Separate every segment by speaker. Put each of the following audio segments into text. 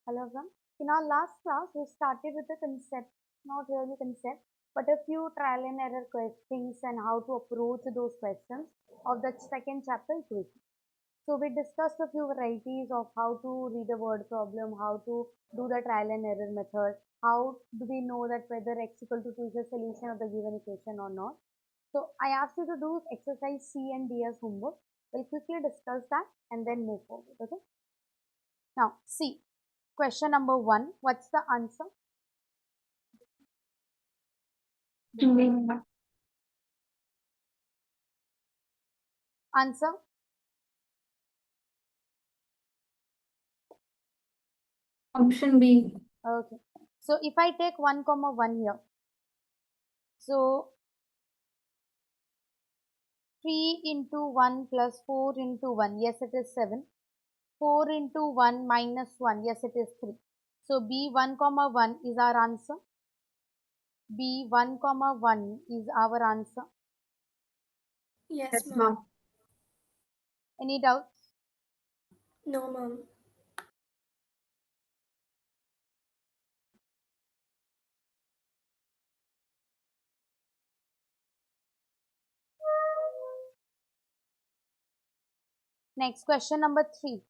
Speaker 1: Hello everyone. In our last class, we started with the concept, not really concept, but a few trial and error questions and how to approach those questions of the second chapter equation. So we discussed a few varieties of how to read a word problem, how to do the trial and error method, how do we know that whether x equal to 2 is a solution of the given equation or not. So I asked you to do exercise C and D as homework. We'll quickly discuss that and then move forward. Okay. Now C. Question number 1. What's the answer?
Speaker 2: Mm,
Speaker 1: Answer.
Speaker 2: Option B.
Speaker 1: Okay. So if I take 1 comma 1 here, so 3 into 1 plus 4 into 1, yes it is 7. 4 into 1 minus 1, yes it is 3. So B 1 comma 1 is our answer. B 1 comma 1 is our answer.
Speaker 2: Yes, ma'am.
Speaker 1: Any doubts?
Speaker 2: No, ma'am.
Speaker 1: Next, question number 3.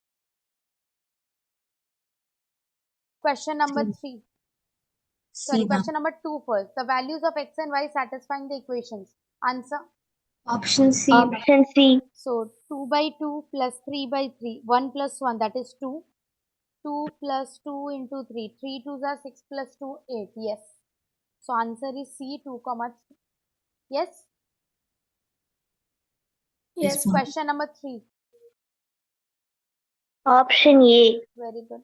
Speaker 1: Question number 3. Sorry,
Speaker 2: C, ma'am.
Speaker 1: question number 2 first. The values of x and y satisfying the equations. Answer.
Speaker 2: Option C. Option C.
Speaker 1: So 2 by 2 plus 3 by 3. 1 plus 1, that is 2. 2 plus 2 into 3. 3 2s are 6 plus 2, 8. Yes. So answer is C, 2 comma 3. Yes.
Speaker 2: Yes, ma'am.
Speaker 1: Question number 3.
Speaker 2: Option A.
Speaker 1: Very good.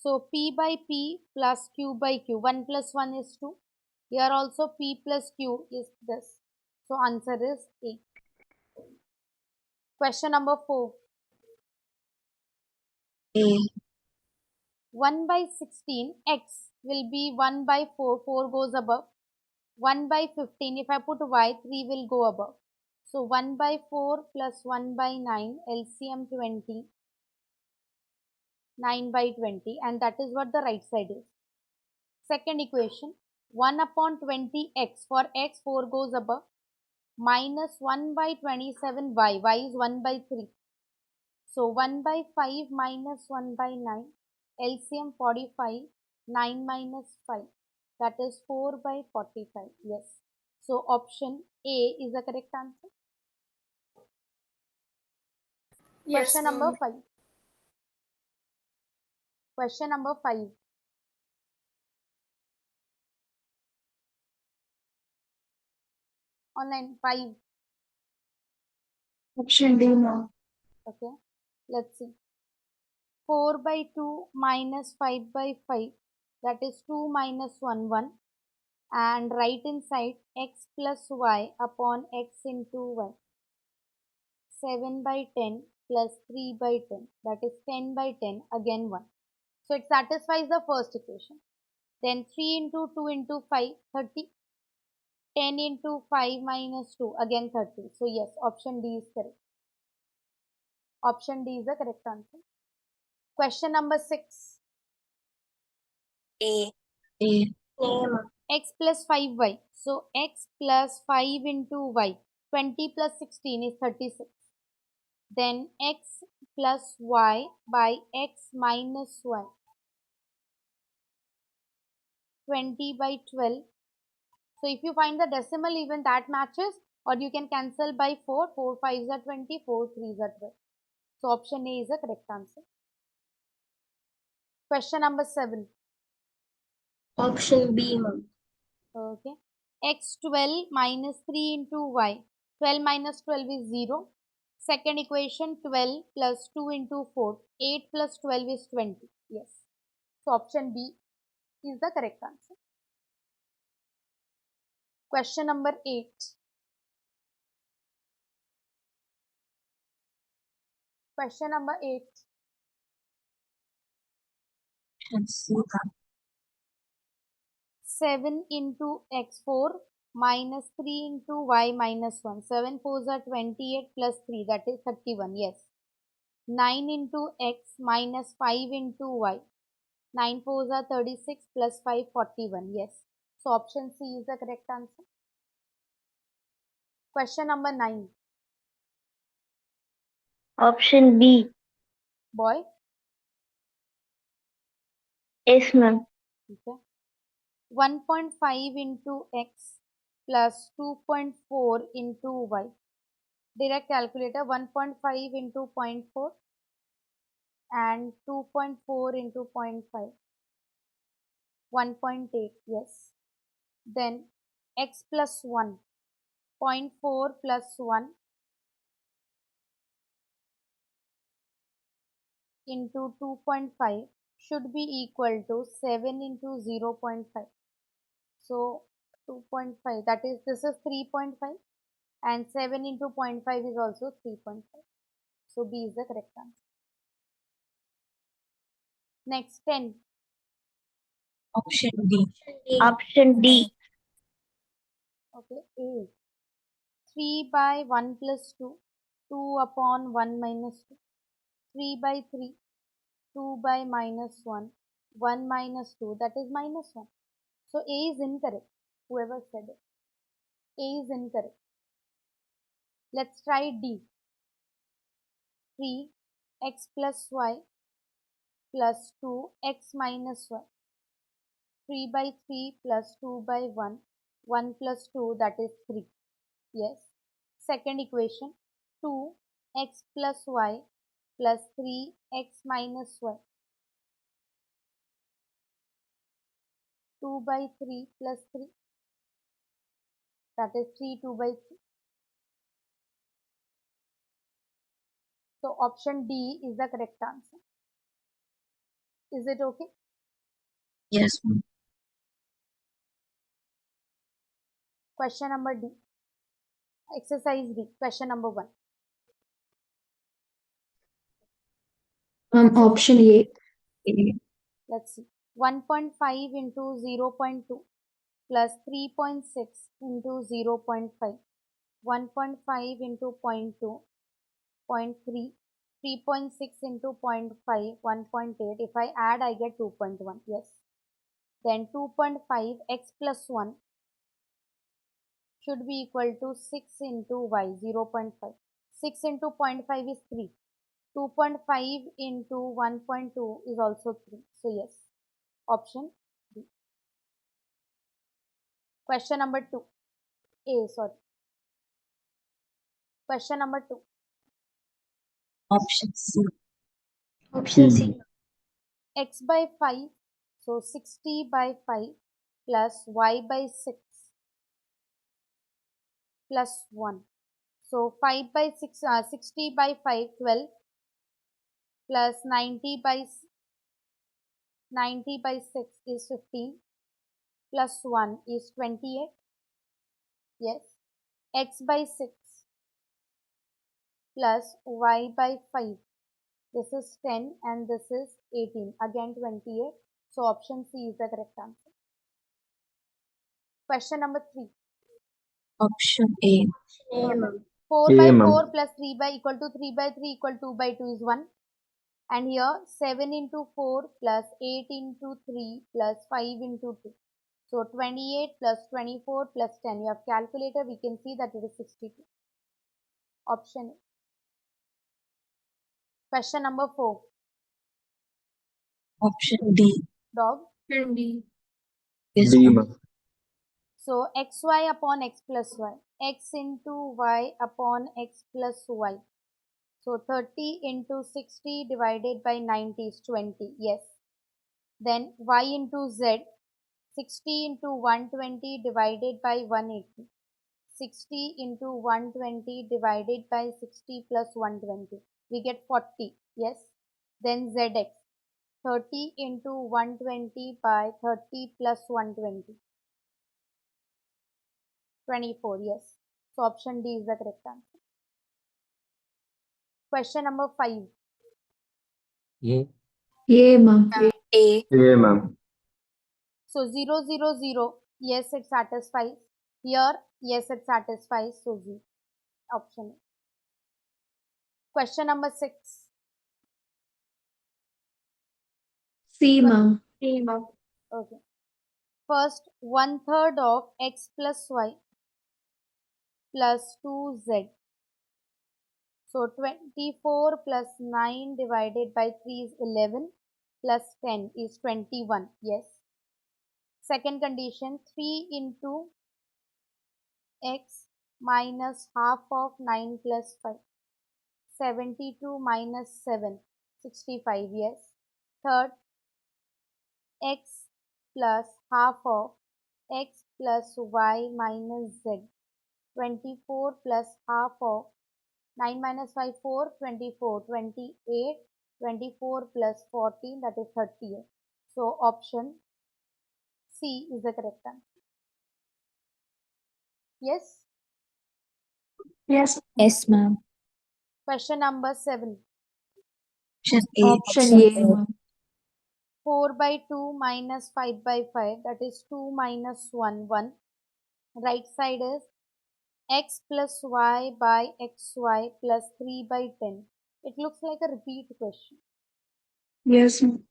Speaker 1: So P by P plus Q by Q. 1 plus 1 is 2. Here also P plus Q is this. So answer is A. Question number 4.
Speaker 2: A.
Speaker 1: 1 by 16 x will be 1 by 4. 4 goes above. 1 by 15, if I put y, 3 will go above. So 1 by 4 plus 1 by 9, LCM 20, 9 by 20, and that is what the right side is. Second equation, 1 upon 20x, for x 4 goes above, minus 1 by 27y, y is 1 by 3. So 1 by 5 minus 1 by 9, LCM 45, 9 minus 5, that is 4 by 45, yes. So option A is the correct answer.
Speaker 2: Yes,
Speaker 1: Question number
Speaker 2: ma'am.
Speaker 1: 5. Question number 5. Online 5.
Speaker 2: Option D, ma'am.
Speaker 1: Okay. Let's see. 4 by 2 minus 5 by 5. That is 2 minus 1, 1. And right inside x plus y upon x into y. 7 by 10 plus 3 by 10. That is 10 by 10. Again 1. So it satisfies the first equation. Then 3 into 2 into 5, 30. 10 into 5 minus 2, again 30. So yes, option D is correct. Option D is the correct answer. Question number 6.
Speaker 2: A. A. A, ma'am.
Speaker 1: X plus 5y. So x plus 5 into y. 20 plus 16 is 36. Then x plus y by x minus y. 20 by 12. So if you find the decimal, even that matches, or you can cancel by 4. 4 5s are 20, 4 3s are 12. So option A is the correct answer. Question number 7.
Speaker 2: Option B, ma'am.
Speaker 1: Okay. X 12 minus 3 into y. 12 minus 12 is 0. Second equation, 12 plus 2 into 4. 8 plus 12 is 20. Yes. So option B is the correct answer. Question number 8. Question number 8.
Speaker 2: Option C, ma'am.
Speaker 1: 7 into x4 minus 3 into y minus 1. 7 4s are 28 plus 3, that is 31. Yes. 9 into x minus 5 into y. 9 fours are 36 plus 5, 41. Yes. So option C is the correct answer. Question number 9.
Speaker 2: Option B.
Speaker 1: Boy.
Speaker 2: Yes, ma'am.
Speaker 1: Okay. 1.5 into x plus 2.4 into y. Direct calculator. 1.5 into zero point 0.4 and 2.4 into zero point 0.5. 1.8. Yes. Then x plus 1. 0.4 plus 1 into 2.5 should be equal to 7 into 0 0.5. So 2.5, that is, this is 3.5 and 7 into 0.5 is also 3.5. So B is the correct answer. Next 10.
Speaker 2: Option D. Option D.
Speaker 1: Okay. A. 3 by 1 plus 2. 2 upon 1 minus 2. 3 by 3. 2 by minus 1. 1 minus 2, that is minus 1. So A is incorrect. Whoever said it. A is incorrect. Let's try D. 3 x plus y plus 2 x minus y. 3 by 3 plus 2 by 1. 1 plus 2, that is 3. Yes. Second equation. 2 x plus y plus 3 x minus y. 2 by 3 plus 3, that is 3, 2 by 3. So option D is the correct answer. Is it okay?
Speaker 2: Yes, ma'am.
Speaker 1: Question number D. Exercise D. Question number 1.
Speaker 2: Option A. A.
Speaker 1: Let's see. 1.5 into 0 0.2 plus 3.6 into 0 0.5. 1.5 into zero point 0.2, zero point 0.3, 3.6 into zero point 0.5, 1.8. If I add, I get 2.1. Yes. Then 2.5 x plus 1 should be equal to 6 into y, 0 0.5. 6 into zero point 0.5 is 3. 2.5 into 1.2 is also 3. So yes, option B. Question number 2. Sorry. Question number 2.
Speaker 2: Option C. Option C.
Speaker 1: X by 5, so 60 by 5 plus y by 6 plus 1. So 5 by 6, 60 by 5, 12 plus 90 by 6 is 15 plus 1 is 28. Yes. X by 6 plus y by 5. This is 10 and this is 18. Again 28. So option C is the correct answer. Question number 3.
Speaker 2: Option A. A, ma'am.
Speaker 1: 4 by 4 plus 3 by equal to 3 by 3 equal to 2 by 2 is 1. And here 7 into 4 plus 8 into 3 plus 5 into 2. So 28 plus 24 plus 10. You have calculator. We can see that it is 62. Option A. Question number 4.
Speaker 2: Option D.
Speaker 1: Dog.
Speaker 2: Option D. Yes, ma'am.
Speaker 1: So xy upon x plus y. X into y upon x plus y. So 30 into 60 divided by 90 is 20. Yes. Then y into z. 60 into 120 divided by 180. 60 into 120 divided by 60 plus 120. We get 40. Yes. Then zx. 30 into 120 by 30 plus 120. 24. Yes. So option D is the correct answer. Question number 5.
Speaker 2: A, ma'am. A.
Speaker 1: So 0, 0, 0. Yes, it satisfies. Here, yes, it satisfies. So Z. Option A. Question number 6.
Speaker 2: C, ma'am. A, ma'am.
Speaker 1: Okay. First, 1/3 of x plus y plus 2z. So 24 plus 9 divided by 3 is 11 plus 10 is 21. Yes. Second condition, 3 into x minus half of 9 plus 5. 72 minus 7, 65. Yes. Third, x plus half of x plus y minus z. 24 plus half of 9 minus 5, 4, 24, 28, 24 plus 14, that is 38. So option C is the correct answer. Yes.
Speaker 2: Yes. Yes, ma'am.
Speaker 1: Question number 7.
Speaker 2: Option A. Option A, ma'am.
Speaker 1: 4 by 2 minus 5 by 5, that is 2 minus 1, 1. Right side is x plus y by xy plus 3 by 10. It looks like a repeat question.
Speaker 2: Yes, ma'am.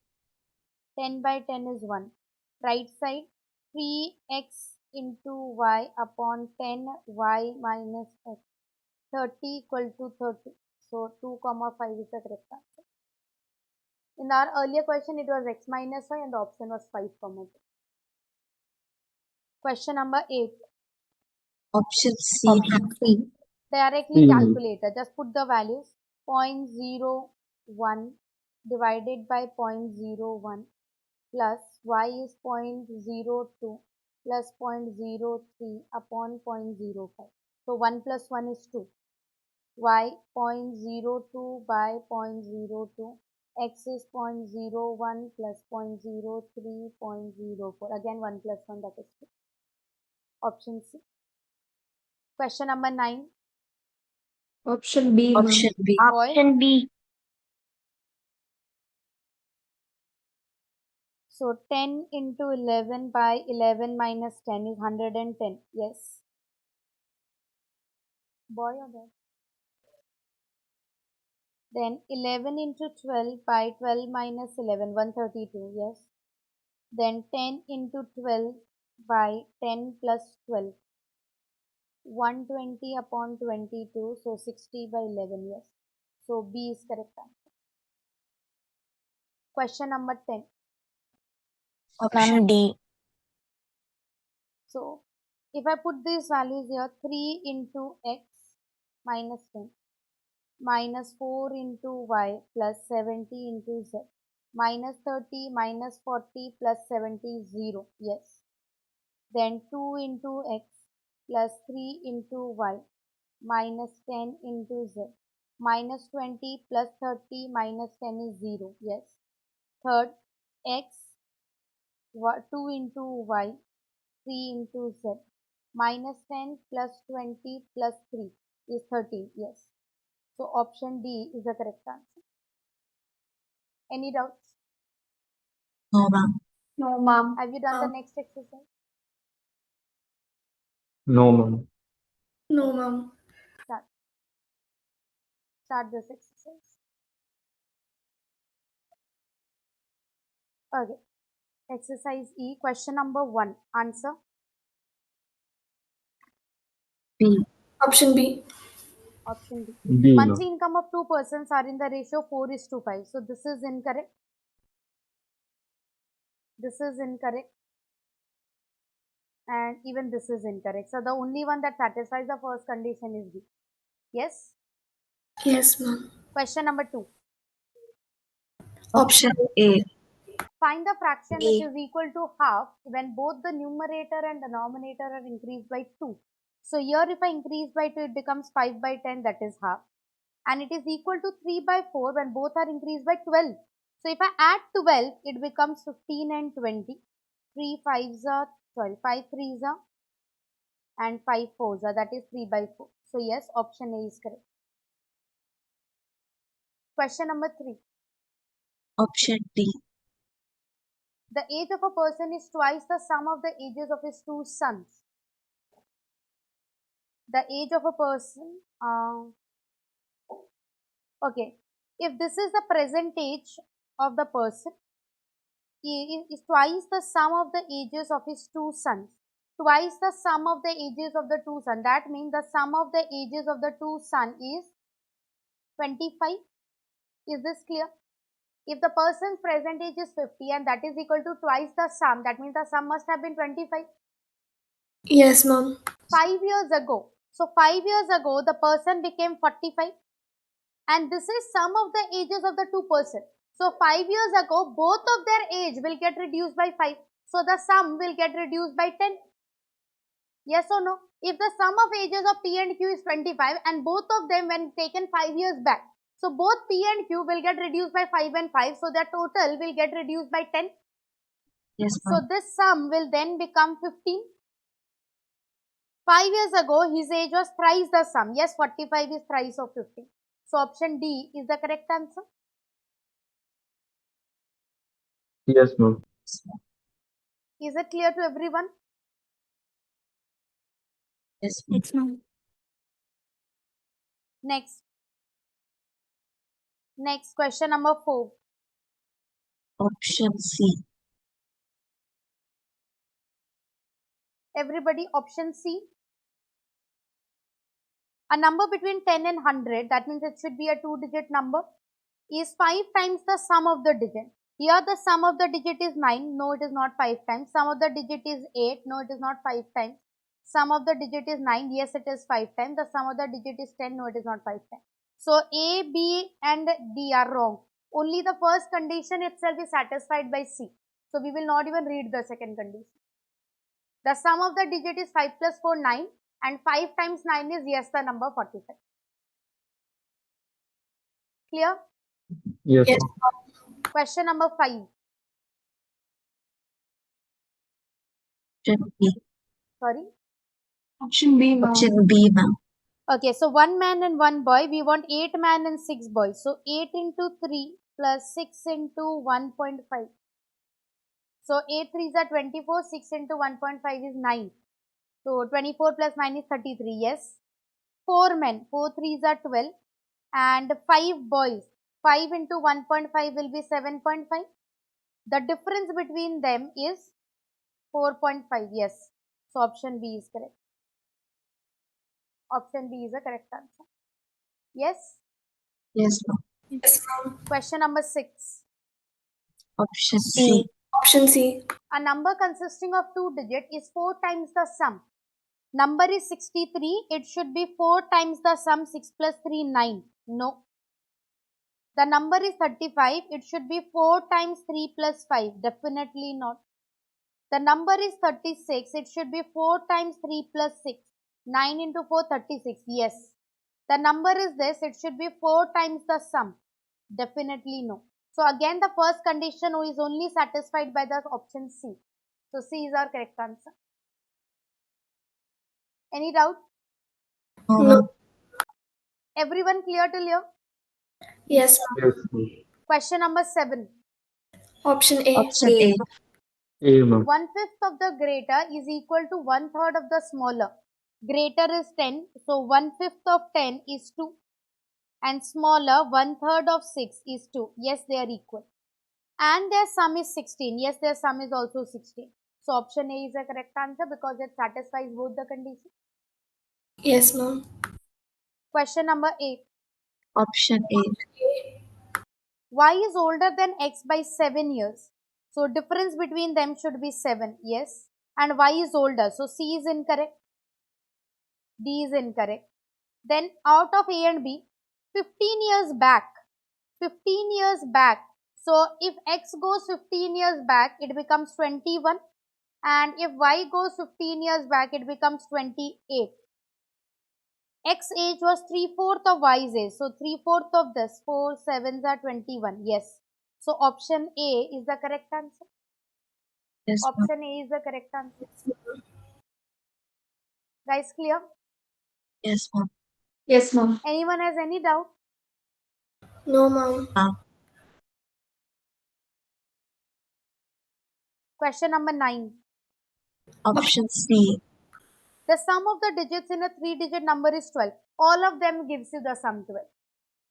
Speaker 1: 10 by 10 is 1. Right side, 3x into y upon 10y minus x. 30 equal to 30. So 2 comma 5 is the correct answer. In our earlier question, it was x minus y and the option was 5 comma 2. Question number 8.
Speaker 2: Option C. Option C.
Speaker 1: Directly calculator. Just put the values. 0.01 divided by 0.01 plus y is 0.02 plus 0.03 upon 0.05. So 1 plus 1 is 2. Y 0.02 by 0.02. X is 0.01 plus 0.03, 0.04. Again 1 plus 1, that is 2. Option C. Question number 9.
Speaker 2: Option B, ma'am. Option B.
Speaker 1: Boy.
Speaker 2: Option B.
Speaker 1: So 10 into 11 by 11 minus 10 is 110. Yes. Boy or girl? Then 11 into 12 by 12 minus 11, 132. Yes. Then 10 into 12 by 10 plus 12, 120 upon 22. So 60 by 11. Yes. So B is correct answer. Question number 10.
Speaker 2: Option D.
Speaker 1: So if I put these values here, 3 into x minus 10 minus 4 into y plus 70 into z minus 30 minus 40 plus 70 is 0. Yes. Then 2 into x plus 3 into y minus 10 into z minus 20 plus 30 minus 10 is 0. Yes. Third, x 2 into y 3 into z minus 10 plus 20 plus 3 is 13. Yes. So option D is the correct answer. Any doubts?
Speaker 2: No, ma'am. No, ma'am.
Speaker 1: Have you done the next exercise?
Speaker 3: No, ma'am.
Speaker 2: No, ma'am.
Speaker 1: Start. Start this exercise. Okay. Exercise E. Question number 1. Answer.
Speaker 2: B. Option B.
Speaker 1: Option B.
Speaker 3: B, ma'am.
Speaker 1: Monthly income of two persons are in the ratio 4 is to 5. So this is incorrect. This is incorrect. And even this is incorrect. So the only one that satisfies the first condition is B. Yes.
Speaker 2: Yes, ma'am.
Speaker 1: Question number 2.
Speaker 2: Option A.
Speaker 1: Find the fraction which
Speaker 2: A.
Speaker 1: is equal to half when both the numerator and denominator are increased by 2. So here if I increase by 2, it becomes 5 by 10, that is half. And it is equal to 3 by 4 when both are increased by 12. So if I add 12, it becomes 15 and 20. 5 threes are and 5 fours are, that is 3 by 4. So yes, option A is correct. Question number 3.
Speaker 2: Option D.
Speaker 1: The age of a person is twice the sum of the ages of his two sons. The age of a person, okay, if this is the present age of the person, is twice the sum of the ages of his two sons. Twice the sum of the ages of the two sons. That means the sum of the ages of the two sons is 25. Is this clear? If the person's present age is 50 and that is equal to twice the sum, that means the sum must have been 25.
Speaker 2: Yes, ma'am.
Speaker 1: 5 years ago. So 5 years ago, the person became 45. And this is sum of the ages of the two persons. So 5 years ago, both of their age will get reduced by 5. So the sum will get reduced by 10. Yes or no? If the sum of ages of P and Q is 25 and both of them when taken 5 years back, so both P and Q will get reduced by 5 and 5. So their total will get reduced by 10.
Speaker 2: Yes,
Speaker 1: So
Speaker 2: ma'am.
Speaker 1: this sum will then become 15. 5 years ago, his age was thrice the sum. Yes, 45 is thrice of 15. So option D is the correct answer.
Speaker 3: Yes, ma'am.
Speaker 1: Is it clear to everyone?
Speaker 2: Yes, ma'am.
Speaker 4: Yes, ma'am.
Speaker 1: Next. Next, question number 4.
Speaker 2: Option C.
Speaker 1: Everybody, option C. A number between 10 and 100, that means it should be a two-digit number, is 5 times the sum of the digit. Here the sum of the digit is 9. No, it is not 5 times. Sum of the digit is 8. No, it is not 5 times. Sum of the digit is 9. Yes, it is 5 times. The sum of the digit is 10. No, it is not 5 times. So A, B and D are wrong. Only the first condition itself is satisfied by C. So we will not even read the second condition. The sum of the digit is 5 plus 4, 9. And 5 times 9 is, yes, the number 45. Clear?
Speaker 3: Yes,
Speaker 2: Yes,
Speaker 3: ma'am.
Speaker 1: Question number 5.
Speaker 2: option B.
Speaker 1: Sorry.
Speaker 2: Option B, ma'am. Option B, ma'am.
Speaker 1: Okay, so 1 man and 1 boy. We want 8 man and 6 boys. So 8 into 3 plus 6 into 1.5. So 8 3s are 24. 6 into 1.5 is 9. So 24 plus 9 is 33. Yes. 4 men. 4 3s are 12. And 5 boys. 5 into 1.5 will be 7.5. The difference between them is 4.5. Yes. So option B is correct. Option B is the correct answer. Yes.
Speaker 2: Yes, ma'am.
Speaker 4: Yes.
Speaker 1: Question number 6.
Speaker 2: Option C. Option C.
Speaker 1: A number consisting of two digits is 4 times the sum. Number is 63. It should be 4 times the sum. 6 plus 3, 9. No. The number is 35. It should be 4 times 3 plus 5. Definitely not. The number is 36. It should be 4 times 3 plus 6. 9 into 4, 36. Yes. The number is this. It should be 4 times the sum. Definitely no. So again, the first condition is only satisfied by the option C. So C is our correct answer. Any doubt?
Speaker 2: No.
Speaker 1: Everyone clear till here?
Speaker 2: Yes, ma'am.
Speaker 3: Yes, ma'am.
Speaker 1: Question number 7.
Speaker 2: Option A. Option A.
Speaker 3: A, ma'am.
Speaker 1: 1/5 of the greater is equal to 1/3 of the smaller. Greater is 10. So 1/5 of 10 is 2. And smaller 1/3 of 6 is 2. Yes, they are equal. And their sum is 16. Yes, their sum is also 16. So option A is the correct answer because it satisfies both the conditions.
Speaker 2: Yes, ma'am.
Speaker 1: Question number 8.
Speaker 2: Option A.
Speaker 1: Y is older than X by 7 years. So difference between them should be 7. Yes. And Y is older. So C is incorrect. D is incorrect. Then out of A and B, 15 years back. 15 years back. So if X goes 15 years back, it becomes 21. And if Y goes 15 years back, it becomes 28. X age was 3/4 of Y's age. So 3/4 of this, 4 sevens are 21. Yes. So option A is the correct answer.
Speaker 2: Yes, ma'am.
Speaker 1: Option A is the correct answer. Guys, clear?
Speaker 2: Yes, ma'am. Yes, ma'am.
Speaker 1: Anyone has any doubt?
Speaker 2: No, ma'am.
Speaker 1: Question number 9.
Speaker 2: Option C.
Speaker 1: The sum of the digits in a 3-digit number is 12. All of them gives you the sum 12.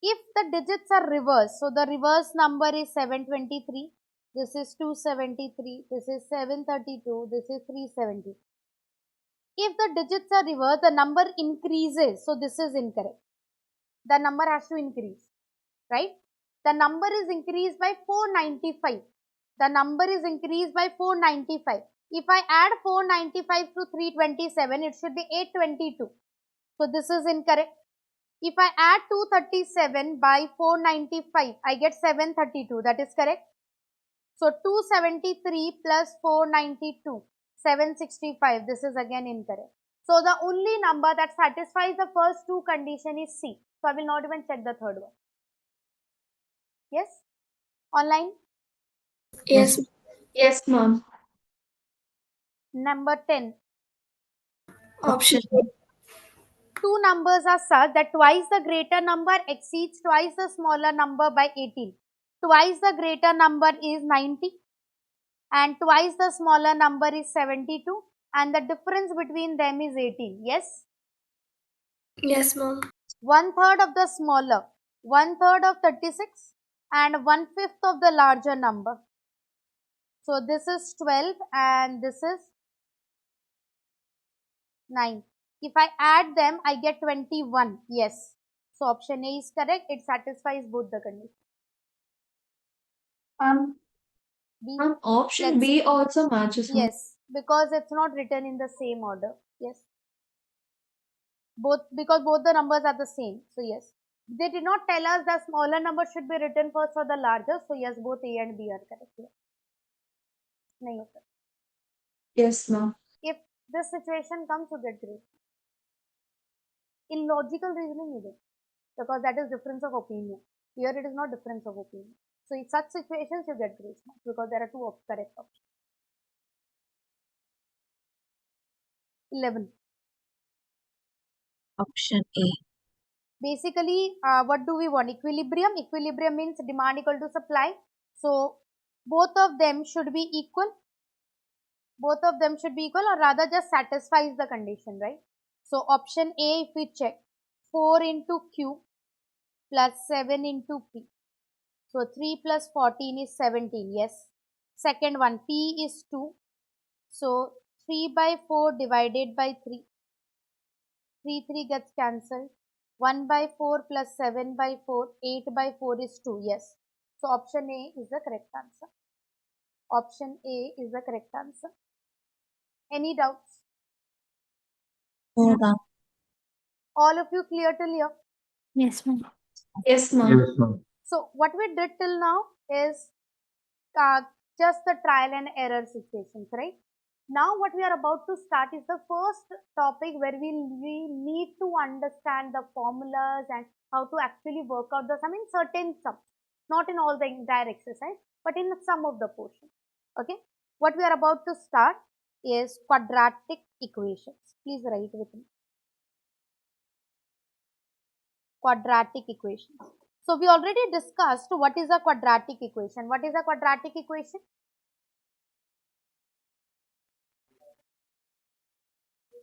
Speaker 1: If the digits are reversed, so the reverse number is 723. this is 273, this is 732, this is 370. If the digits are reversed, the number increases. So this is incorrect. The number has to increase, right? The number is increased by 495. The number is increased by 495. If I add 495 to 327, it should be 822. So this is incorrect. If I add 237 by 495, I get 732. That is correct. So 273 plus 492, 765. This is again incorrect. So the only number that satisfies the first two condition is C. So I will not even check the third one. Yes? Online?
Speaker 2: Yes. Yes, ma'am.
Speaker 1: Number 10.
Speaker 2: Option A.
Speaker 1: Two numbers are such that twice the greater number exceeds twice the smaller number by 18. Twice the greater number is 90 and twice the smaller number is 72 and the difference between them is 18. Yes?
Speaker 2: Yes, ma'am.
Speaker 1: 1/3 of the smaller, 1/3 of 36 and 1/5 of the larger number. So this is 12 and this is 9. If I add them, I get 21. Yes. So option A is correct. It satisfies both the conditions. B.
Speaker 2: Option
Speaker 1: Let's
Speaker 2: B
Speaker 1: see.
Speaker 2: also matches. Ma'am.
Speaker 1: Yes, because it's not written in the same order. Yes. Because both the numbers are the same. So yes. They did not tell us the smaller number should be written first or the larger. So yes, both A and B are correct here. नहीं होता.
Speaker 2: Yes, ma'am.
Speaker 1: If this situation comes, you get grade. In logical reasoning, you get, because that is difference of opinion. Here it is not difference of opinion. So in such situations, you get grace marks because there are two correct options. 11.
Speaker 2: Option A.
Speaker 1: Basically, what do we want? Equilibrium. Equilibrium means demand equal to supply. So both of them should be equal. Both of them should be equal, or rather just satisfies the condition, right? So option A, if we check, 4 into Q plus 7 into P. So 3 plus 14 is 17. Yes. Second one, P is 2. So 3 by 4 divided by 3. 3 gets cancelled. 1 by 4 plus 7 by 4. 8 by 4 is 2. Yes. So option A is the correct answer. Option A is the correct answer. Any doubts?
Speaker 2: No, ma'am.
Speaker 1: All of you clear till here?
Speaker 2: Yes, ma'am. Yes, ma'am.
Speaker 3: Yes, ma'am.
Speaker 1: So what we did till now is just the trial and error situations, right? Now what we are about to start is the first topic where we need to understand the formulas and how to actually work out the sum in certain sums, not in all the entire exercise, but in some of the portion. Okay, what we are about to start is quadratic equations. Please write with me. Quadratic equations. So we already discussed what is a quadratic equation. What is a quadratic equation?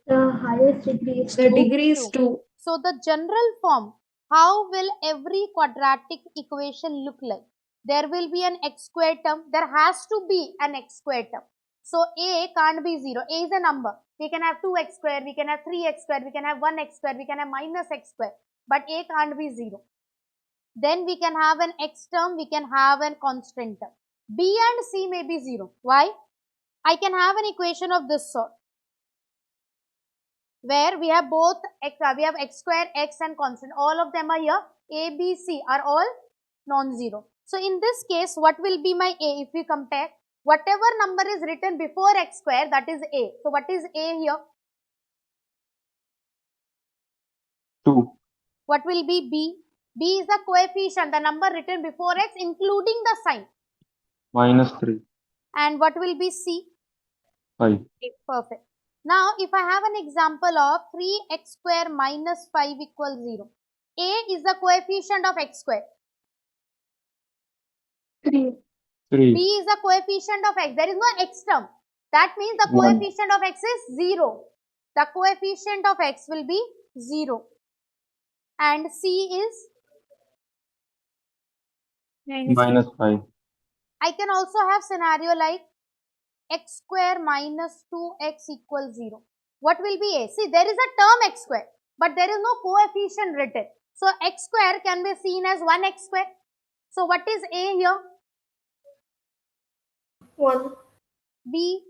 Speaker 2: The highest degree is the degree is 2.
Speaker 1: So the general form, how will every quadratic equation look like? There will be an x square term. There has to be an x square term. So a can't be 0. A is a number. We can have 2x square, we can have 3x square, we can have 1x square, we can have minus x square. But a can't be 0. Then we can have an x term, we can have a constant term. B and C may be 0. Why? I can have an equation of this sort, where we have both x, we have x square, x and constant. All of them are here. A, B, C are all non-zero. So in this case, what will be my A? If we compare, whatever number is written before x square, that is A. So what is A here?
Speaker 3: 2.
Speaker 1: What will be B? B is the coefficient, the number written before x, including the sign.
Speaker 3: -3.
Speaker 1: And what will be C?
Speaker 3: 5.
Speaker 1: Perfect. Now, if I have an example of 3x square minus 5 equals 0. A is the coefficient of x square.
Speaker 2: 3.
Speaker 3: 3.
Speaker 1: B is the coefficient of x. There is no x term. That means the
Speaker 3: 1.
Speaker 1: coefficient of x is 0. The coefficient of x will be 0. And C is
Speaker 3: -5.
Speaker 1: I can also have scenario like x square minus 2x equals 0. What will be a? See, there is a term x square, but there is no coefficient written. So x square can be seen as 1x square. So what is a here?
Speaker 2: 1.
Speaker 1: B,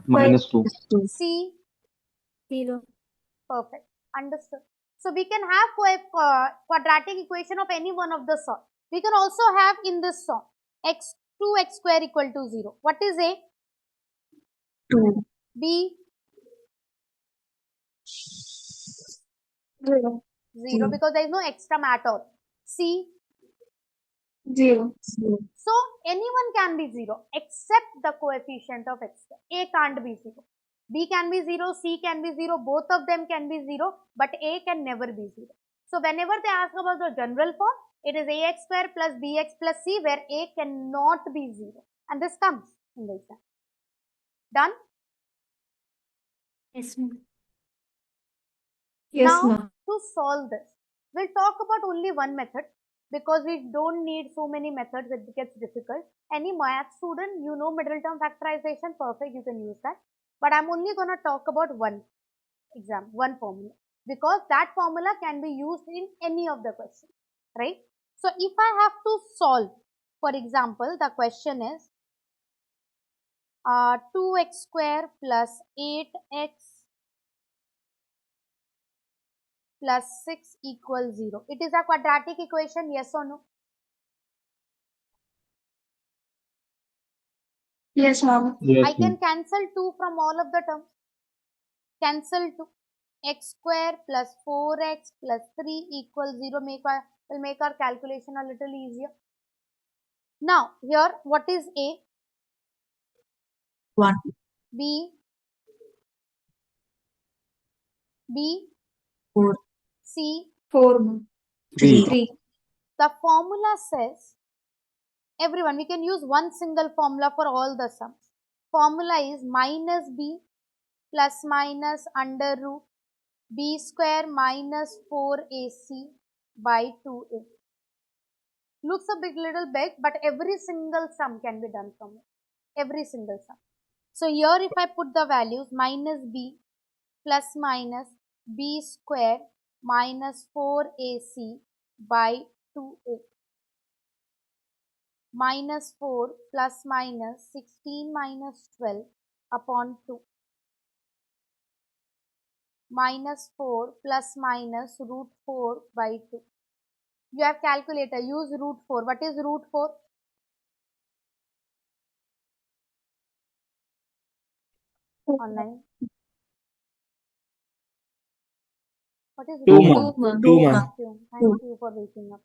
Speaker 3: minus 2.
Speaker 1: C,
Speaker 2: 0.
Speaker 1: perfect. Understood. So we can have quadratic equation of any one of the sort. We can also have in this sort x 2x square equal to 0. What is a?
Speaker 2: 2.
Speaker 1: B,
Speaker 2: 0.
Speaker 1: 0 because there is no extra matter. C,
Speaker 2: 0.
Speaker 1: so anyone can be 0 except the coefficient of x square. A can't be 0. B can be 0, C can be 0, both of them can be 0, but A can never be 0. So whenever they ask about the general form, it is ax square plus bx plus c where A cannot be 0. And this comes in the exam. Done?
Speaker 2: Yes, ma'am. Yes,
Speaker 1: Now,
Speaker 2: ma'am.
Speaker 1: to solve this, we'll talk about only one method because we don't need so many methods, it gets difficult. Any math student, you know middle term factorization, perfect, you can use that. But I'm only going to talk about one exam, one formula, because that formula can be used in any of the questions, right? So if I have to solve, for example, the question is 2x square plus 8x plus 6 equals 0. It is a quadratic equation, yes or no?
Speaker 2: Yes, ma'am.
Speaker 3: Yes,
Speaker 1: I can
Speaker 3: ma'am.
Speaker 1: cancel 2 from all of the terms. Cancel 2. X square plus 4x plus 3 equals 0 will make our calculation a little easier. Now, here what is A?
Speaker 2: 1.
Speaker 1: B, B,
Speaker 2: 4.
Speaker 1: C.
Speaker 2: 4, ma'am.
Speaker 3: 3.
Speaker 2: 3.
Speaker 1: The formula says, everyone, we can use one single formula for all the sums. Formula is minus B plus minus under root b square minus 4ac by 2a. Looks a big little big, but every single sum can be done from it. Every single sum. So here if I put the values minus b plus minus b square minus 4ac by 2a minus 4 plus minus 16 minus 12 upon 2 minus 4 plus minus root 4 by 2. You have calculator, use root 4. What is root 4? Online. What is
Speaker 3: 2,
Speaker 1: root 4?
Speaker 3: ma'am.
Speaker 2: 2, ma'am.
Speaker 3: 2, ma'am.
Speaker 1: Thank you. Thank you for waking up.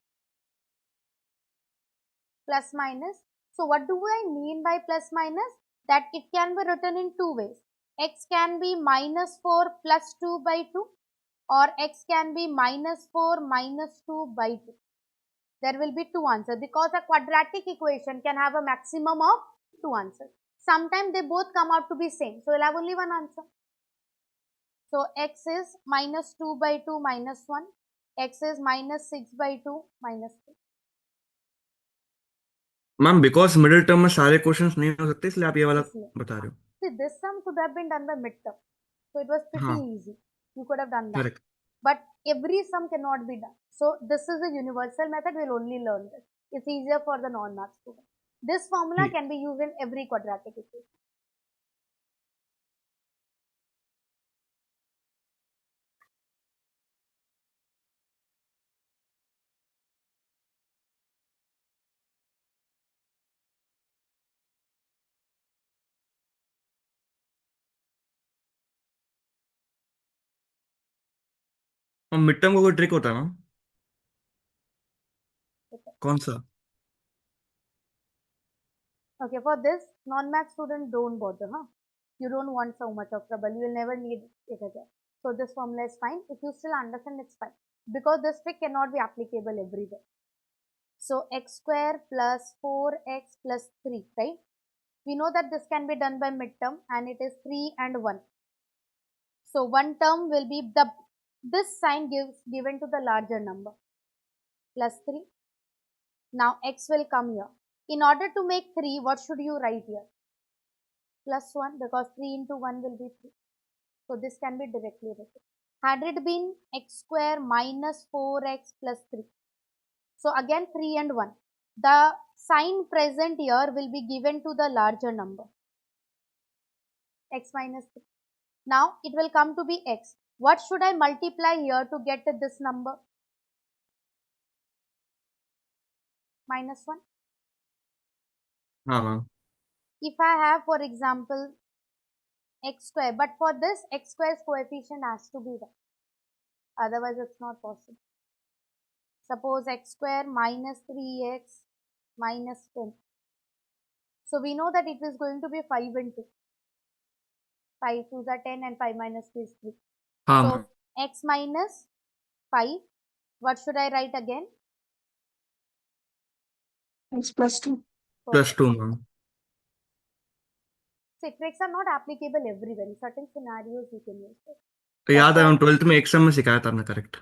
Speaker 1: Plus minus. So what do I mean by plus minus? That it can be written in two ways. X can be minus 4 plus 2 by 2 or x can be minus 4 minus 2 by 2. There will be two answers because a quadratic equation can have a maximum of two answers. Sometimes they both come out to be same. So we'll have only one answer. So x is minus 2 by 2 minus 1. X is minus 6 by 2 minus 3.
Speaker 4: Ma'am because middle term में सारे questions नहीं हो सकते इसलिए आप ये वाला
Speaker 1: इसलिए
Speaker 4: बता रहे हो
Speaker 1: see this sum could have been done by midterm. So it was pretty
Speaker 4: हाँ
Speaker 1: easy. You could have done that.
Speaker 4: Correct
Speaker 1: But every sum cannot be done. So this is a universal method. We'll only learn this. It's easier for the non-math student. This formula
Speaker 4: ठीक
Speaker 1: can be used in every quadratic equation.
Speaker 4: और mid term का कोई trick होता है ma'am
Speaker 1: Okay.
Speaker 4: कौन सा
Speaker 1: Okay, for this, non-math student don't bother, huh? You don't want so much of trouble. You will never need it again. So this formula is fine. If you still understand, it's fine. Because this trick cannot be applicable everywhere. So x square plus 4x plus 3, right? We know that this can be done by midterm and it is 3 and 1. So one term will be this sign given to the larger number plus 3 Now x will come here. In order to make 3, what should you write here? Plus 1, because 3 into 1 will be 3. So this can be directly written. Had it been x square minus 4x plus 3. So again 3 and 1. The sign present here will be given to the larger number. X minus 3. Now it will come to be x. What should I multiply here to get this number? Minus 1.
Speaker 4: हाँ ma'am
Speaker 1: If I have, for example, x square, but for this x square's coefficient has to be 1. Otherwise it's not possible. Suppose x square minus 3x minus 10. So we know that it is going to be 5 and 2. 5 2s are 10 and 5 minus 2 is 3.
Speaker 4: हाँ
Speaker 1: So
Speaker 4: ma'am
Speaker 1: x minus 5, what should I write again?
Speaker 2: X plus 2.
Speaker 4: +2 ma'am
Speaker 1: See, tricks are not applicable everywhere. In certain scenarios you can use it.
Speaker 4: तो याद है
Speaker 1: That's
Speaker 4: ma'am
Speaker 1: why-
Speaker 4: 12th में XM में सिखाया था आपने correct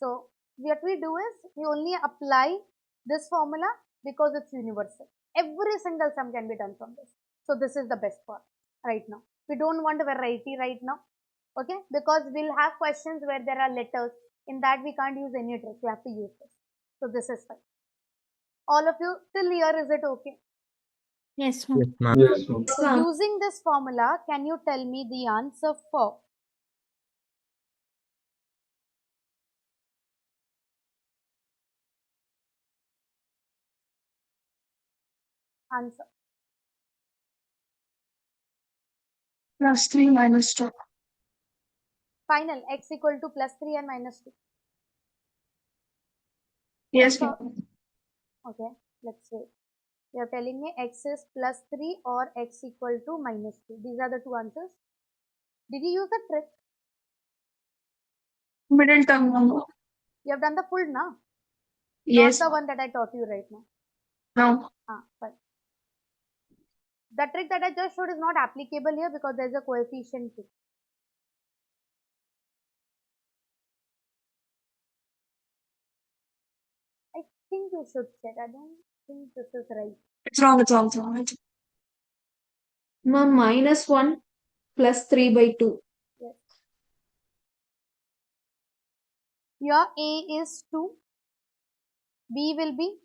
Speaker 1: So what we do is we only apply this formula because it's universal. Every single sum can be done from this. So this is the best part right now. We don't want variety right now. Okay, because we'll have questions where there are letters. In that we can't use any trick. We have to use this. So this is fine. All of you till here, is it okay?
Speaker 2: Yes, ma'am.
Speaker 4: Yes ma'am
Speaker 3: Yes, ma'am.
Speaker 1: So using this formula, can you tell me the answer for answer?
Speaker 2: Plus 3 minus 2.
Speaker 1: Final x equal to plus 3 and minus 2.
Speaker 2: Yes,
Speaker 1: That's
Speaker 2: ma'am.
Speaker 1: Okay, let's wait. You are telling me x is plus 3 or x equal to minus 2. These are the two answers. Did you use the trick?
Speaker 2: Middle term, ma'am.
Speaker 1: You have done the full now,
Speaker 2: Yes,
Speaker 1: not the
Speaker 2: ma'am.
Speaker 1: one that I taught you right now.
Speaker 2: No.
Speaker 1: Fine. The trick that I just showed is not applicable here because there is a coefficient too. I think you should check. I don't think this is right.
Speaker 2: It's wrong, it's wrong, it's wrong. Ma'am, minus 1 plus 3 by 2.
Speaker 1: Yes. Here A is 2. B will be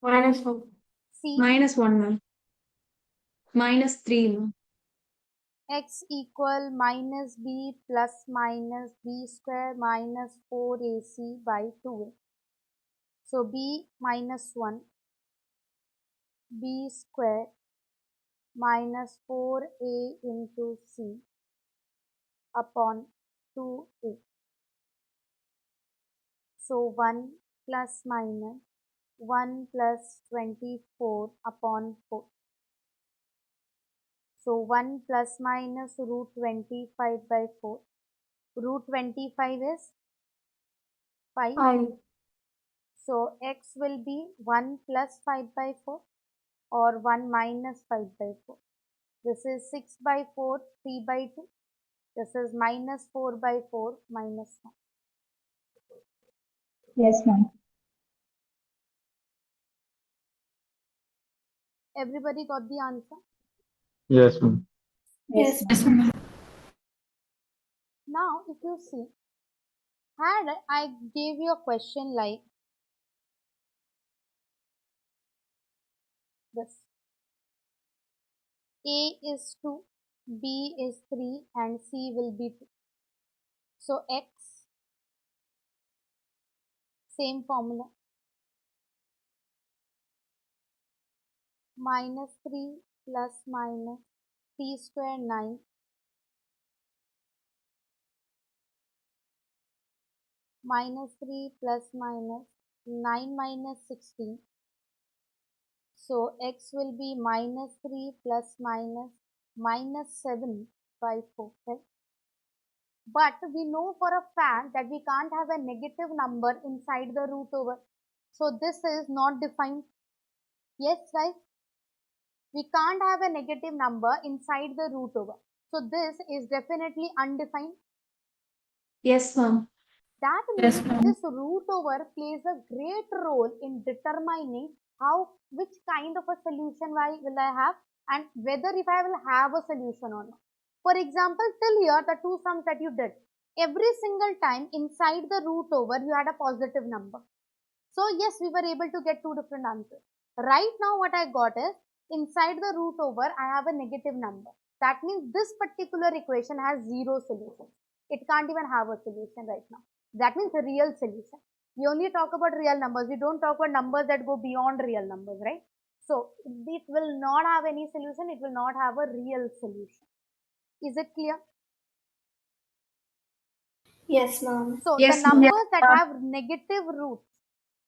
Speaker 2: Minus 1.
Speaker 1: C.
Speaker 2: Minus 1, ma'am. Minus 3, ma'am.
Speaker 1: X equal minus B plus minus B square minus 4AC by 2A. So B minus 1, B square minus 4A into C upon 2A. So 1 plus minus 1 plus 24 upon 4. So 1 plus minus root 25 by 4. Root 25 is 5.
Speaker 2: 5.
Speaker 1: So x will be 1 plus 5 by 4 or 1 minus 5 by 4. This is 6 by 4, 3 by 2. This is minus 4 by 4 minus 1.
Speaker 2: Yes, ma'am.
Speaker 1: Everybody got the answer?
Speaker 3: Yes, ma'am.
Speaker 2: Yes, ma'am.
Speaker 1: Now, if you see, had I gave you a question like this. A is 2, B is 3 and C will be 2. So x, same formula, minus 3 plus minus t square 9 minus 3 plus minus 9 minus 16. So x will be minus 3 plus minus 7 by 4, right? But we know for a fact that we can't have a negative number inside the root over. So this is not defined. Yes, guys? We can't have a negative number inside the root over. So this is definitely undefined.
Speaker 2: Yes, ma'am.
Speaker 1: That
Speaker 2: Yes,
Speaker 1: means
Speaker 2: ma'am.
Speaker 1: this root over plays a great role in determining which kind of a solution will I have and whether if I will have a solution or not. For example, till here the two sums that you did, every single time inside the root over you had a positive number. So yes, we were able to get two different answers. Right now what I got is inside the root over I have a negative number. That means this particular equation has zero solution. It can't even have a solution right now. That means a real solution. We only talk about real numbers. We don't talk about numbers that go beyond real numbers, right? So it will not have any solution. It will not have a real solution. Is it clear?
Speaker 5: Yes, ma'am.
Speaker 1: So the
Speaker 2: Yes, ma'am.
Speaker 1: numbers that have negative roots,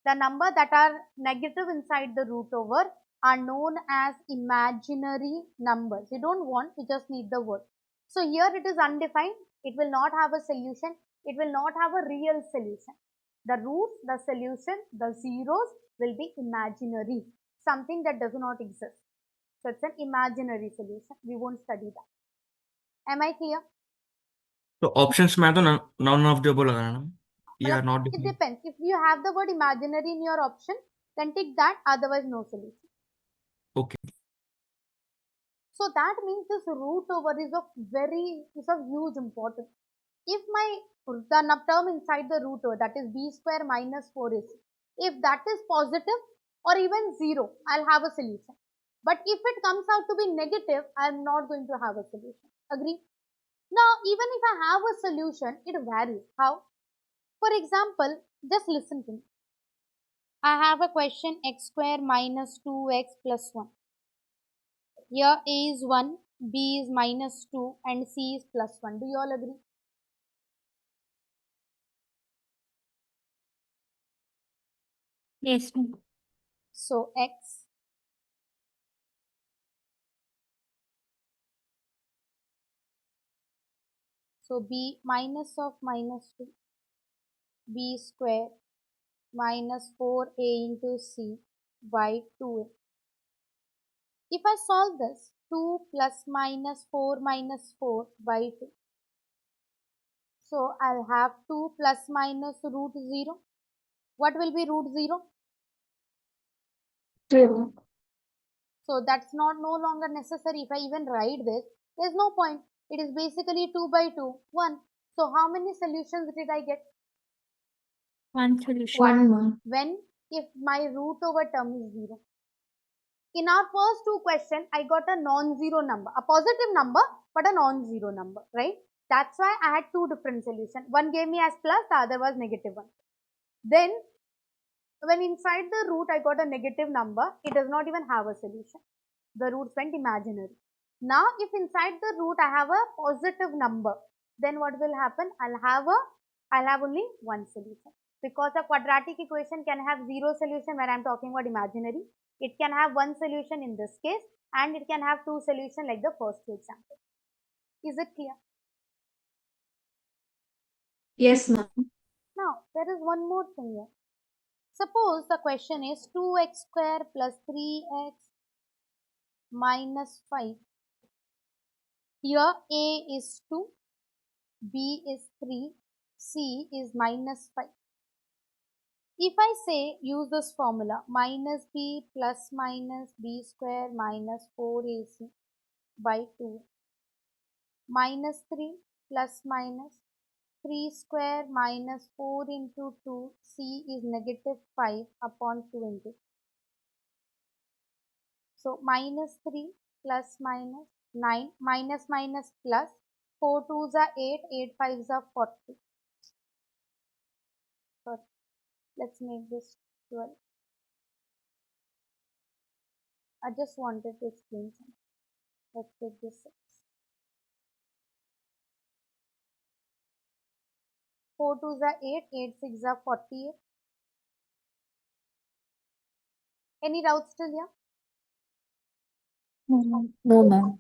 Speaker 1: the number that are negative inside the root over are known as imaginary numbers. You don't want, you just need the word. So here it is undefined. It will not have a solution. It will not have a real solution. The roots, the solution, the zeros will be imaginary, something that does not exist. So it's an imaginary solution. We won't study that. Am I clear?
Speaker 4: तो options में तो none of the above लगाना ना, या
Speaker 1: Matlab,
Speaker 4: not
Speaker 1: it
Speaker 4: defined.
Speaker 1: depends. If you have the word imaginary in your option, then tick that, otherwise no solution.
Speaker 4: Okay.
Speaker 1: So that means this root over is of huge importance. If the term inside the root over, that is b square minus 4ac, if that is positive or even 0, I'll have a solution. But if it comes out to be negative, I'm not going to have a solution. Agree? Now, even if I have a solution, it varies. How? For example, just listen to me. I have a question x square minus 2x plus 1. Here a is 1, b is minus 2 and c is plus 1. Do you all agree?
Speaker 5: Yes, ma'am.
Speaker 1: So x, so b minus of minus 2, b square minus 4a into c by 2a. If I solve this, 2 plus minus 4 minus 4 by 2. So I'll have 2 plus minus root 0. What will be root 0?
Speaker 2: 2.
Speaker 1: So that's no longer necessary. If I even write this, there's no point. It is basically 2 by 2, 1. So how many solutions did I get?
Speaker 5: One solution.
Speaker 2: 1, ma'am.
Speaker 1: When? If my root over term is 0. In our first two questions, I got a non-zero number, a positive number, but a non-zero number, right? That's why I had two different solutions. One gave me as plus, the other was negative 1. Then, when inside the root I got a negative number, it does not even have a solution. The roots went imaginary. Now, if inside the root I have a positive number, then what will happen? I'll have only one solution. Because a quadratic equation can have zero solution when I'm talking about imaginary. It can have one solution in this case, and it can have two solutions like the first two examples. Is it clear?
Speaker 2: Yes, ma'am.
Speaker 1: Now, there is one more thing here. Suppose the question is 2x square plus 3x minus 5. Here a is 2, b is 3, c is minus 5. If I say use this formula minus b plus minus b square minus 4ac by 2 minus 3 plus minus 3 square minus 4 into 2 c is negative 5 upon 2 into. So minus 3 plus minus 9 minus minus plus 4 2s are 8, 8 5s are 40. Sorry, let's make this 12. I just wanted to explain something. Let's take this 6. 4 2s are 8, 8 6 are 48. Any doubts still here?
Speaker 5: No, ma'am.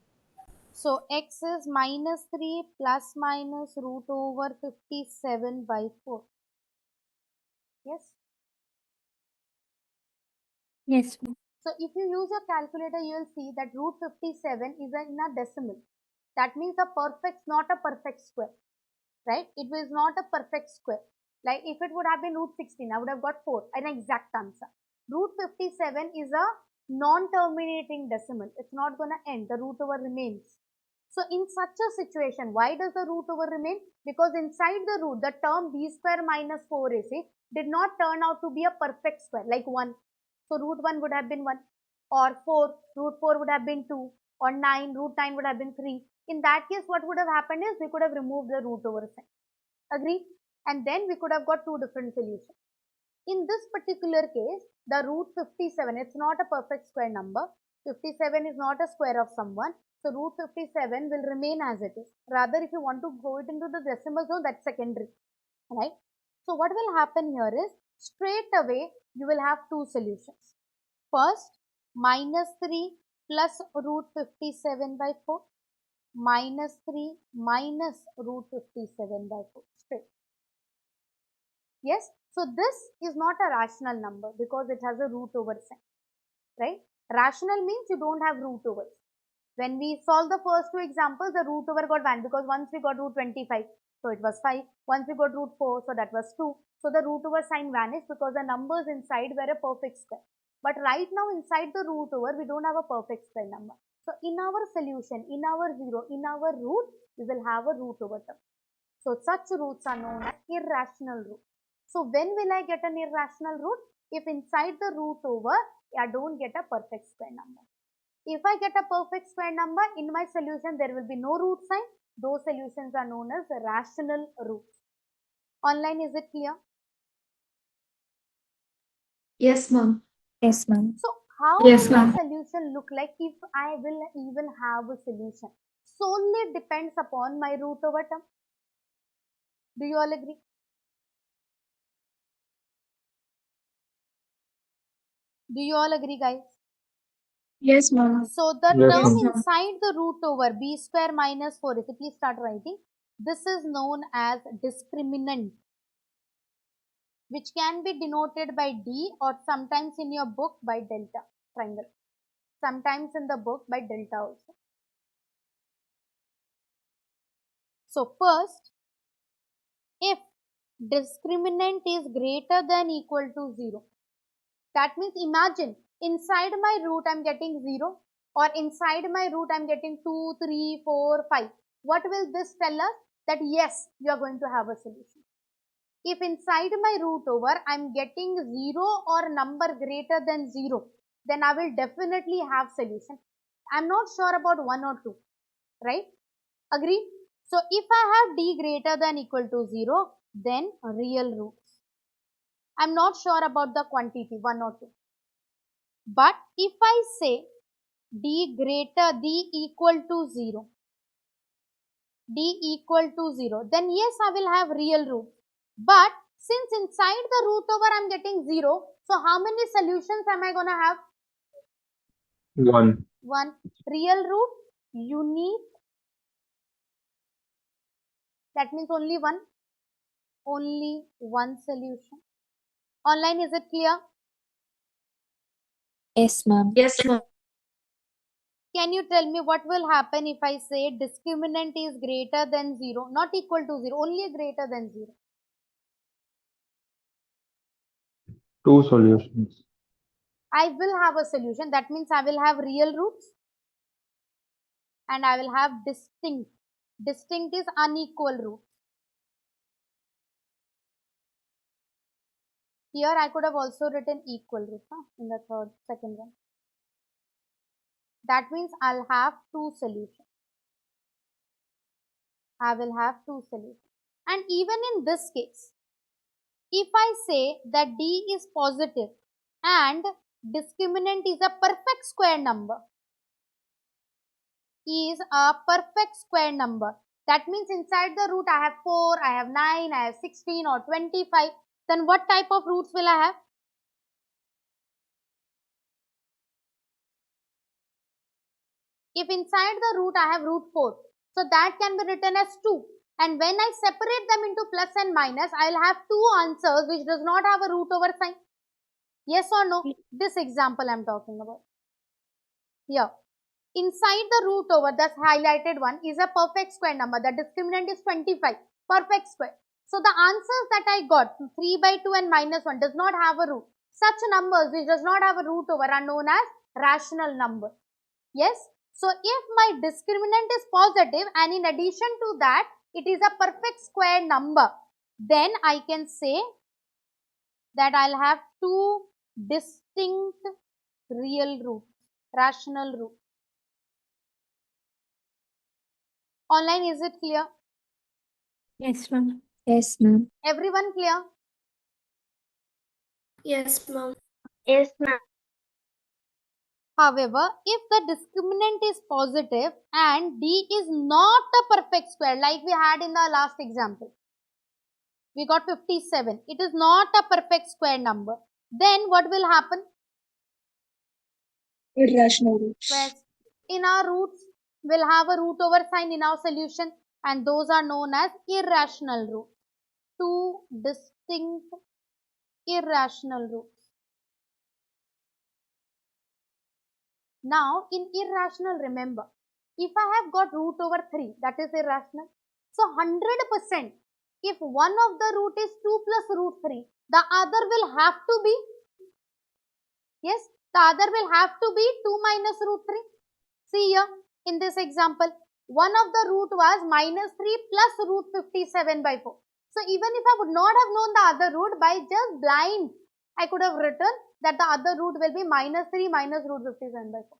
Speaker 1: So x is minus 3 plus minus root over 57 by 4. Yes.
Speaker 5: Yes, ma'am.
Speaker 1: So if you use your calculator, you will see that root 57 is in a decimal. That means not a perfect square, right? It is not a perfect square. Like if it would have been root 16, I would have got 4, an exact answer. Root 57 is a non-terminating decimal. It's not going to end. The root over remains. So in such a situation, why does the root over remain? Because inside the root, the term b square minus 4ac did not turn out to be a perfect square, like 1. So root 1 would have been 1, or 4, root 4 would have been 2, or 9, root 9 would have been 3. In that case, what would have happened is we could have removed the root over sign. Agree? And then we could have got two different solutions. In this particular case, the root 57, it's not a perfect square number. 57 is not a square of someone. So root 57 will remain as it is. Rather, if you want to go it into the decimal zone, that's secondary, right? So what will happen here is, straight away, you will have two solutions. First, minus 3 plus root 57 by 4, minus 3 minus root 57 by 4, straight. Yes, so this is not a rational number because it has a root over sign, right? Rational means you don't have root overs. When we solved the first two examples, the root over got 1 because once we got root 25, so it was 5. Once we got root 4, so that was 2. So the root over sign vanished because the numbers inside were a perfect square. But right now inside the root over, we don't have a perfect square number. So in our solution, in our 0, in our root, we will have a root over term. So such roots are known as irrational roots. So when will I get an irrational root? If inside the root over, I don't get a perfect square number. If I get a perfect square number, in my solution there will be no root sign. Those solutions are known as rational roots. Online, is it clear?
Speaker 2: Yes, ma'am.
Speaker 5: Yes, ma'am.
Speaker 1: So how
Speaker 2: Yes,
Speaker 1: will my
Speaker 2: ma'am.
Speaker 1: solution look like if I will even have a solution? Solely depends upon my root over term. Do you all agree? Do you all agree, guys?
Speaker 2: Yes, ma'am.
Speaker 1: So the
Speaker 3: Yes,
Speaker 1: term
Speaker 2: Yes,
Speaker 3: ma'am.
Speaker 2: ma'am.
Speaker 1: inside the root over b square minus 4, if you please start writing, this is known as discriminant, which can be denoted by d or sometimes in your book by delta triangle. Sometimes in the book by delta also. So first, if discriminant is greater than equal to 0, that means imagine inside my root I'm getting 0 or inside my root I'm getting 2, 3, 4, 5. What will this tell us? That yes, you are going to have a solution. If inside my root over I'm getting 0 or number greater than 0, then I will definitely have solution. I'm not sure about 1 or 2, right? Agree? So if I have d greater than equal to 0, then real roots. I'm not sure about the quantity 1 or 2. But if I say d equal to 0, d equal to 0, then yes, I will have real root. But since inside the root over I'm getting 0, so how many solutions am I going to have?
Speaker 3: 1.
Speaker 1: 1. Real root, unique, that means only one. Only one solution. Online, is it clear?
Speaker 5: Yes, ma'am.
Speaker 2: Yes, ma'am.
Speaker 1: Can you tell me what will happen if I say discriminant is greater than 0, not equal to 0, only greater than 0?
Speaker 3: 2 solutions.
Speaker 1: I will have a solution. That means I will have real roots and I will have distinct. Distinct is unequal roots. Here I could have also written equal roots in the second one. That means I'll have two solutions. I will have two solutions. And even in this case, if I say that d is positive and discriminant is a perfect square number, that means inside the root I have 4, I have 9, I have 16 or 25. Then what type of roots will I have? If inside the root I have root 4, so that can be written as 2. And when I separate them into plus and minus, I will have two answers which does not have a root over sign. Yes or no? This example I am talking about. Here. Inside the root over, that's highlighted one, is a perfect square number. The discriminant is 25. Perfect square. So the answers that I got, 3 by 2 and minus 1, does not have a root. Such numbers which does not have a root over are known as rational numbers. Yes. So if my discriminant is positive and in addition to that it is a perfect square number, then I can say that I'll have two distinct real roots, rational roots. Online, is it clear?
Speaker 5: Yes, ma'am. Yes, ma'am.
Speaker 1: Everyone clear?
Speaker 5: Yes, ma'am.
Speaker 6: Yes, ma'am.
Speaker 1: However, if the discriminant is positive and D is not a perfect square like we had in the last example, we got 57. It is not a perfect square number. Then what will happen?
Speaker 2: Irrational roots.
Speaker 1: Whereas in our roots, we'll have a root over sign in our solution and those are known as irrational roots. Two distinct irrational roots. Now, in irrational, remember, if I have got root over 3, that is irrational. So, 100%, if one of the root is 2 plus root 3, the other will have to be, yes, the other will have to be 2 minus root 3. See here, in this example, one of the root was minus 3 plus root 57 by 4. So, even if I would not have known the other root, by just blind, I could have written that the other root will be minus 3 minus root 57 by 4.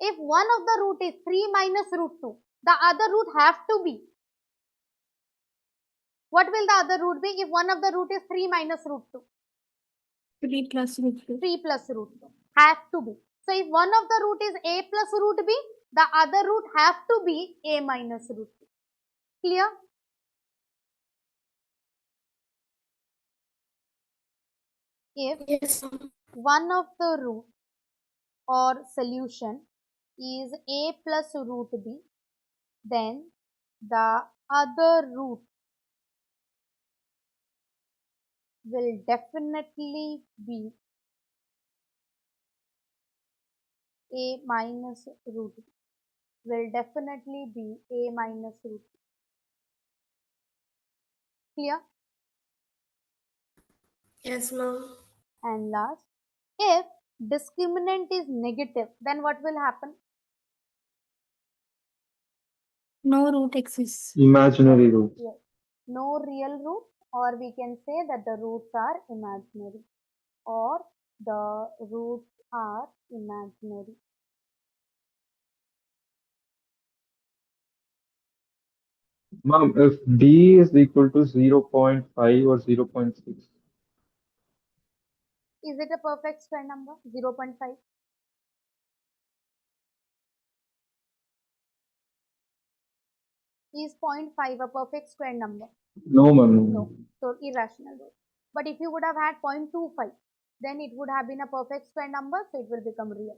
Speaker 1: If one of the root is 3 minus root 2, the other root have to be. What will the other root be if one of the root is 3 minus root 2?
Speaker 5: 3 plus root 2.
Speaker 1: 3 plus root 2. Have to be. So if one of the root is a plus root b, the other root have to be a minus root 2. Clear? If
Speaker 5: Yes, ma'am.
Speaker 1: one of the root or solution is a plus root b, then the other root will definitely be a minus root b. Will definitely be a minus root b. Clear?
Speaker 5: Yes, ma'am.
Speaker 1: And last, if discriminant is negative, then what will happen?
Speaker 5: No root exists.
Speaker 3: Imaginary root.
Speaker 1: Yes. No real root, or we can say that the roots are imaginary, or the roots are imaginary.
Speaker 3: Ma'am, if D is equal to 0.5 or 0.6,
Speaker 1: Is it a perfect square number? 0.5. Is 0.5 a perfect square number?
Speaker 3: no, ma'am, no.
Speaker 1: No. So irrational root. But if you would have had 0.25, then it would have been a perfect square number, so it will become real.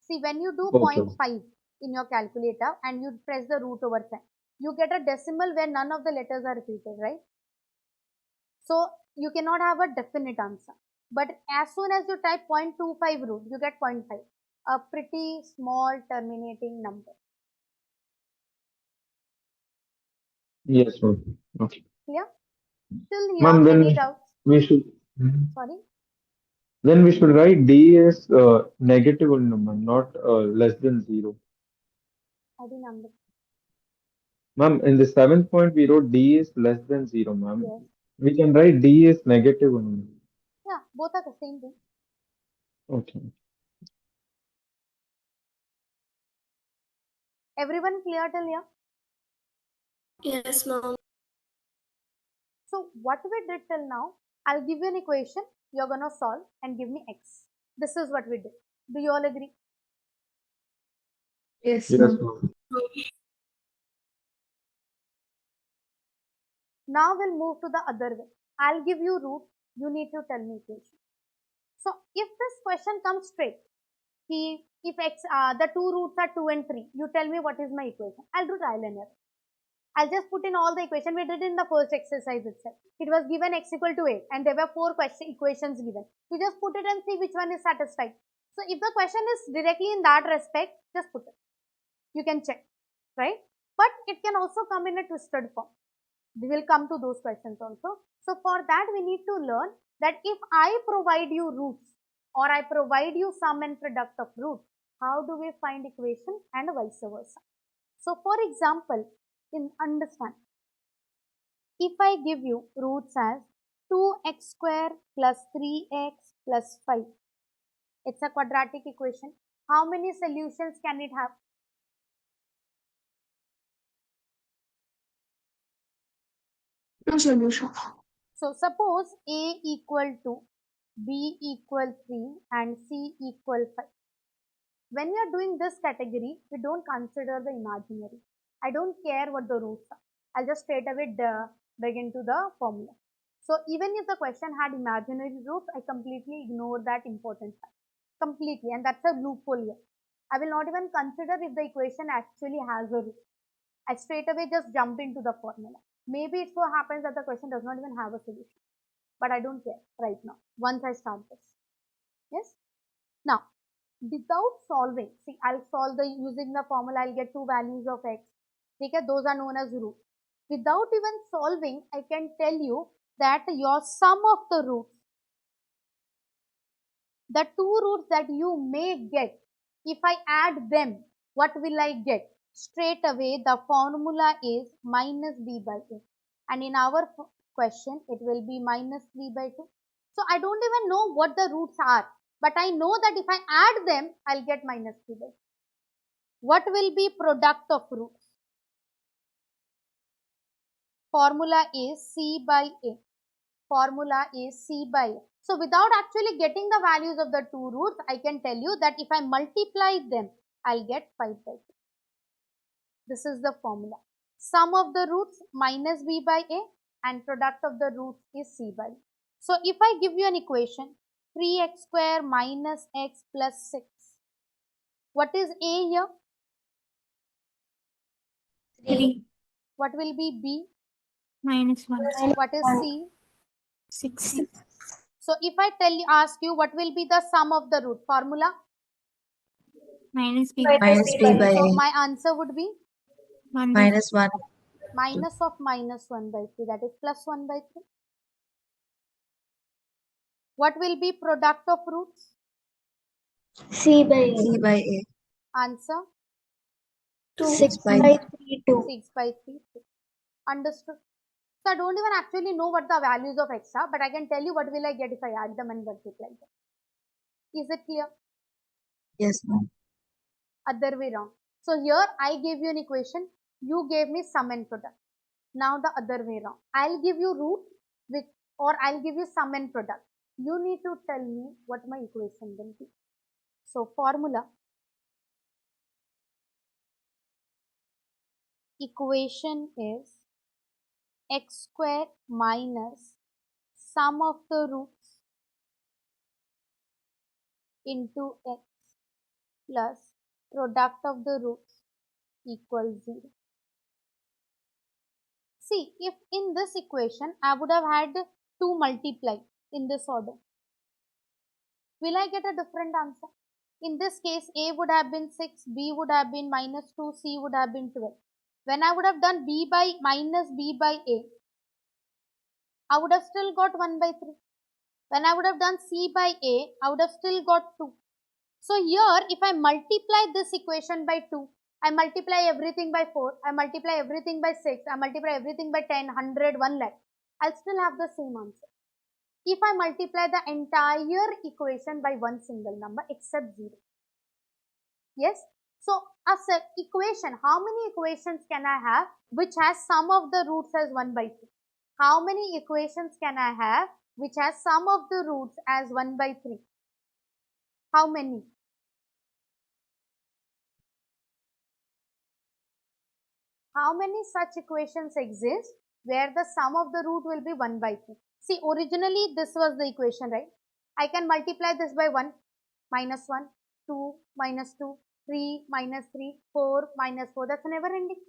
Speaker 1: See, when you do
Speaker 3: Okay.
Speaker 1: 0.5 in your calculator and you press the root over sign, you get a decimal where none of the letters are repeated, right? So you cannot have a definite answer. But as soon as you type 0.25 root, you get 0.5, a pretty small terminating number.
Speaker 3: Yes, ma'am. Okay.
Speaker 1: Clear? Till here,
Speaker 3: Ma'am,
Speaker 1: any
Speaker 3: then
Speaker 1: doubts?
Speaker 3: we should.
Speaker 1: Sorry?
Speaker 3: Then we should write D as negative number, not less than 0.
Speaker 1: I didn't understand.
Speaker 3: Ma'am, in the seventh point, we wrote D is less than 0, ma'am.
Speaker 1: Yes.
Speaker 3: We can write D is negative only.
Speaker 1: Yeah, both are the same thing.
Speaker 3: Okay.
Speaker 1: Everyone clear till here?
Speaker 5: Yes, ma'am.
Speaker 1: So what we did till now, I'll give you an equation, you're gonna solve and give me x. This is what we did. Do you all agree?
Speaker 2: Yes,
Speaker 3: Yes,
Speaker 2: ma'am.
Speaker 3: ma'am.
Speaker 1: Now we'll move to the other way. I'll give you root, you need to tell me equation. So if this question comes straight, if x, the two roots are 2 and 3, you tell me what is my equation. I'll do trial and error. I'll just put in all the equation we did in the first exercise itself. It was given x equal to 8 and there were 4 equations given. You just put it and see which one is satisfied. So if the question is directly in that respect, just put it. You can check, right? But it can also come in a twisted form. We will come to those questions also. So for that we need to learn that if I provide you roots or I provide you sum and product of roots, how do we find equation and vice versa. So for example, understand, if I give you roots as 2x square plus 3x plus 5, it's a quadratic equation. How many solutions can it have?
Speaker 2: Two solutions.
Speaker 1: So suppose A equal to B equal 3 and C equal 5. When we are doing this category, we don't consider the imaginary. I don't care what the roots are. I'll just straight away dig into the formula. So even if the question had imaginary roots, I completely ignore that important fact. Completely. And that's a loophole here. I will not even consider if the equation actually has a root. I straight away just jump into the formula. Maybe it so happens that the question does not even have a solution. But I don't care right now, once I start this. Yes? Now, without solving, see, I'll solve the using the formula, I'll get two values of x. Okay, those are known as roots. Without even solving, I can tell you that your sum of the roots, the two roots that you may get, if I add them, what will I get? Straight away, the formula is minus b by a. And in our question, it will be minus 3 by 2. So I don't even know what the roots are. But I know that if I add them, I'll get minus 3 by 2. What will be product of roots? Formula is C by A. Formula is C by A. So without actually getting the values of the two roots, I can tell you that if I multiply them, I'll get 5 by 2. This is the formula. Sum of the roots minus b by a and product of the roots is c by a. So if I give you an equation 3x square minus x plus 6, what is a here?
Speaker 5: 3
Speaker 1: What will be b?
Speaker 5: minus 1.
Speaker 1: What is c?
Speaker 5: 6.
Speaker 1: So if I ask you what will be the sum of the root, formula?
Speaker 5: Minus b.
Speaker 6: Minus b by
Speaker 1: So
Speaker 6: a.
Speaker 1: my answer would be
Speaker 5: 1 by
Speaker 6: Minus 1.
Speaker 1: minus of minus 1 by 3, that is plus 1 by 3. What will be product of roots?
Speaker 6: C by a. C by a.
Speaker 1: Answer
Speaker 6: 6 by 3, 2.
Speaker 1: 6 by 3. Understood? So I don't even actually know what the values of x are, but I can tell you what will I get if I add them and multiply them. Is it clear?
Speaker 6: Yes, ma'am.
Speaker 1: Other way round. So here I gave you an equation, you gave me sum and product. Now the other way round. I'll give you root with, or I'll give you sum and product. You need to tell me what my equation will be. So formula, equation is x square minus sum of the roots into x plus product of the roots equals 0. See, if in this equation I would have had to multiply in this order, will I get a different answer? In this case, A would have been 6, B would have been minus 2, C would have been 12. When I would have done B by minus B by A, I would have still got 1 by 3. When I would have done C by A, I would have still got 2. So here, if I multiply this equation by 2, I multiply everything by 4, I multiply everything by 6, I multiply everything by 10, 100, 1 lakh, I'll still have the same answer. If I multiply the entire equation by one single number except 0. Yes? So, as an equation, how many equations can I have which has sum of the roots as 1 by 2? How many equations can I have which has sum of the roots as 1 by 3? How many? How many such equations exist where the sum of the root will be 1 by 3? See, originally this was the equation, right? I can multiply this by 1, minus 1, 2, minus 2, 3, minus 3, 4, minus 4. That's never ending,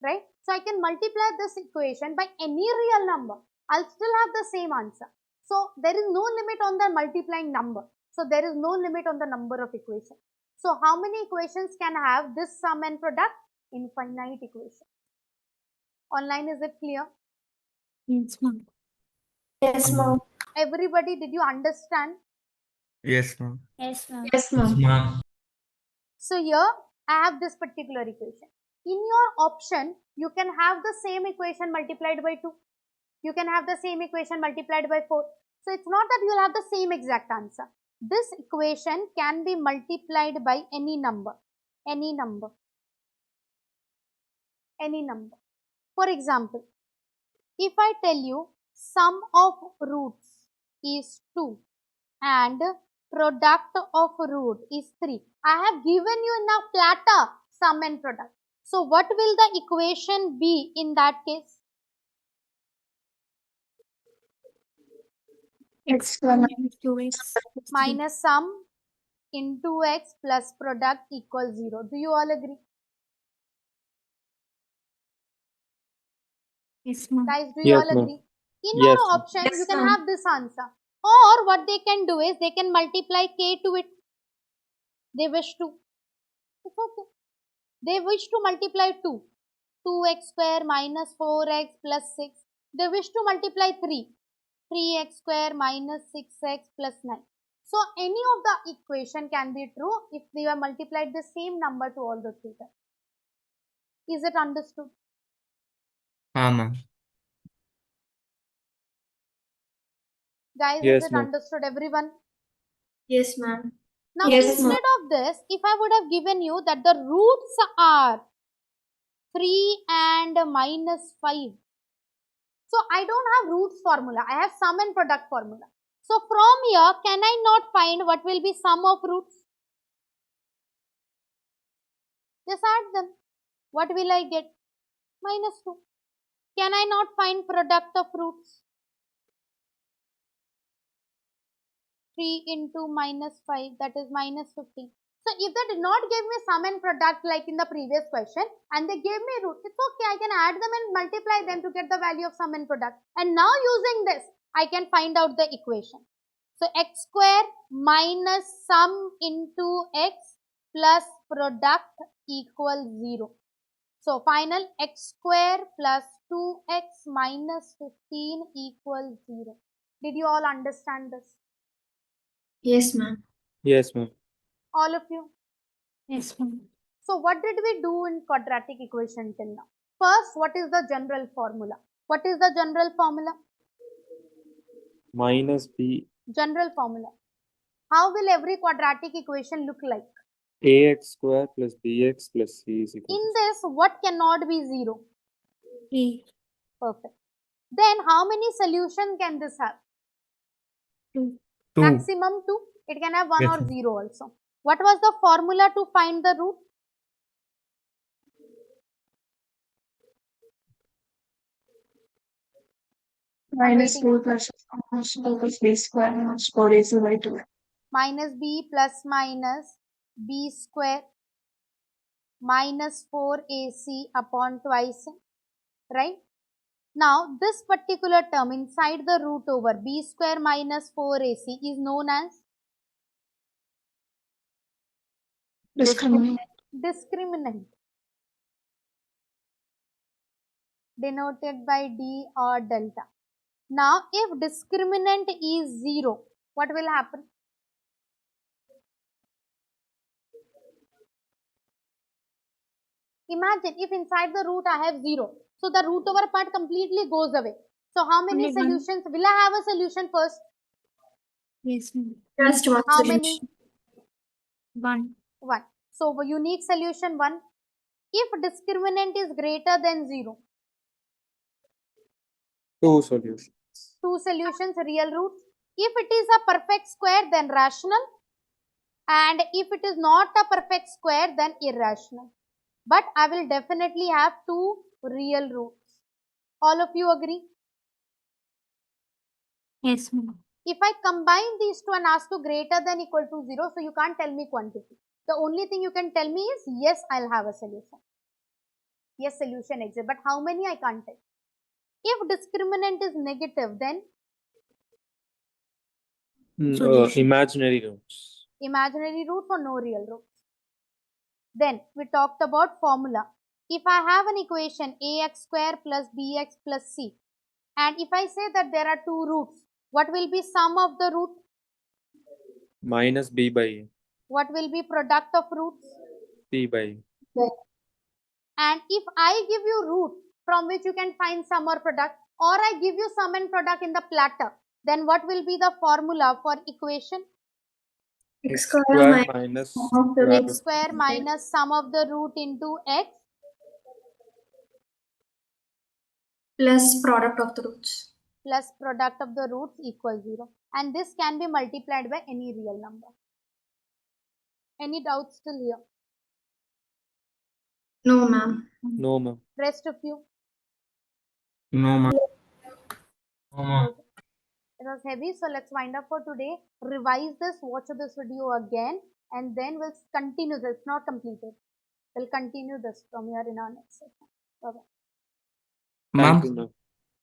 Speaker 1: right? So I can multiply this equation by any real number. I'll still have the same answer. So there is no limit on the multiplying number. So there is no limit on the number of equations. So how many equations can have this sum and product? Infinite equation. Online, is it clear?
Speaker 5: Yes, ma'am.
Speaker 6: Yes, ma'am.
Speaker 1: Everybody, did you understand?
Speaker 4: Yes, ma'am.
Speaker 5: Yes, ma'am.
Speaker 2: Yes, ma'am.
Speaker 4: Ma'am.
Speaker 1: So here I have this particular equation. In your option, you can have the same equation multiplied by 2. You can have the same equation multiplied by 4. So it's not that you'll have the same exact answer. This equation can be multiplied by any number. Any number. Any number. For example, if I tell you sum of roots is 2 and product of root is 3. I have given you in a platter sum and product. So what will the equation be in that case?
Speaker 2: X
Speaker 5: Minus 2x.
Speaker 1: Minus sum into x plus product equals 0. Do you all agree?
Speaker 5: Yes, ma'am.
Speaker 1: Guys, do you
Speaker 3: Yes,
Speaker 1: all
Speaker 3: ma'am.
Speaker 1: agree? In
Speaker 3: Yes,
Speaker 1: our
Speaker 3: ma'am.
Speaker 1: option,
Speaker 2: Yes,
Speaker 1: you can
Speaker 2: ma'am.
Speaker 1: have this answer. Or what they can do is they can multiply k to it. They wish to. It's okay. They wish to multiply 2. 2x square minus 4x plus 6. They wish to multiply 3. 3x square minus 6x plus 9. So any of the equation can be true if they are multiplied the same number to all the three terms. Is it understood?
Speaker 4: Ma'am.
Speaker 1: Guys, is
Speaker 3: Yes,
Speaker 1: it
Speaker 3: ma'am.
Speaker 1: understood everyone?
Speaker 6: Yes, ma'am.
Speaker 1: Now
Speaker 2: Yes, ma'am.
Speaker 1: instead of this, if I would have given you that the roots are 3 and minus 5. So I don't have roots formula. I have sum and product formula. So from here, can I not find what will be sum of roots? Just add them. What will I get? Minus 2. Can I not find product of roots? 3 into minus 5, that is minus 15. So if they did not give me sum and product like in the previous question and they gave me roots, it's okay. I can add them and multiply them to get the value of sum and product. And now using this, I can find out the equation. So x square minus sum into x plus product equals 0. So final x square plus 2x minus 15 equals 0. Did you all understand this?
Speaker 6: Yes, ma'am.
Speaker 3: Yes, ma'am.
Speaker 1: All of you?
Speaker 5: Yes, ma'am.
Speaker 1: So what did we do in quadratic equation till now? First, what is the general formula? What is the general formula?
Speaker 3: Minus b
Speaker 1: General formula. How will every quadratic equation look like?
Speaker 3: ax square plus bx plus c is equal
Speaker 1: In
Speaker 3: to
Speaker 1: this, what cannot be 0?
Speaker 5: 3,
Speaker 1: Perfect. Then how many solutions can this have?
Speaker 5: 2.
Speaker 4: 2.
Speaker 1: Maximum 2. It can have 1
Speaker 4: Yes,
Speaker 1: or
Speaker 4: ma'am.
Speaker 1: 0 also. What was the formula to find the root? I'm
Speaker 2: minus
Speaker 1: waiting.
Speaker 2: 4 plus minus 2 plus b square minus 4ac by 2.
Speaker 1: Minus b plus minus b square minus 4ac upon twice, right? Now this particular term inside the root over b square minus 4ac is known as
Speaker 2: Discriminant.
Speaker 1: discriminant, denoted by d or delta. Now if discriminant is 0, what will happen? Imagine if inside the root I have 0. So the root over part completely goes away. So how many
Speaker 5: Only one.
Speaker 1: solutions? Will I have a solution first?
Speaker 5: Yes, ma'am.
Speaker 6: Just one
Speaker 1: How
Speaker 6: solution.
Speaker 1: many?
Speaker 5: 1.
Speaker 1: 1. So unique solution 1. If discriminant is greater than 0,
Speaker 3: two solutions.
Speaker 1: 2 solutions, real roots. If it is a perfect square, then rational. And if it is not a perfect square, then irrational. But I will definitely have 2 real roots. All of you agree?
Speaker 5: Yes, ma'am.
Speaker 1: If I combine these two and ask to greater than equal to 0, so you can't tell me quantity. The only thing you can tell me is, yes, I'll have a solution. Yes, solution exists. But how many I can't tell. If discriminant is negative, then
Speaker 5: Solution.
Speaker 3: Imaginary roots.
Speaker 1: imaginary roots or no real roots. Then we talked about formula. if I have an equation ax square plus bx plus c, and if I say that there are two roots, what will be sum of the root?
Speaker 7: Minus b by a.
Speaker 1: What will be product of roots?
Speaker 7: C by a.
Speaker 1: And if I give you root from which you can find sum or product, or I give you sum and product in the platter, then what will be the formula for equation?
Speaker 6: X square
Speaker 7: Square
Speaker 6: minus
Speaker 7: minus
Speaker 6: sum of the
Speaker 7: square
Speaker 1: X
Speaker 7: root.
Speaker 1: square minus sum of the root into x
Speaker 6: plus product of the roots.
Speaker 1: plus product of the roots equals 0. And this can be multiplied by any real number. Any doubts still here?
Speaker 6: No, ma'am.
Speaker 7: No, ma'am.
Speaker 1: Rest of you?
Speaker 4: No, ma'am.
Speaker 1: Okay. It was heavy, so let's wind up for today. Revise this, watch this video again, and then we'll continue this. It's not completed. We'll continue this from here in our next session. Bye-bye.
Speaker 7: Thank
Speaker 4: Ma'am,
Speaker 7: you, ma'am.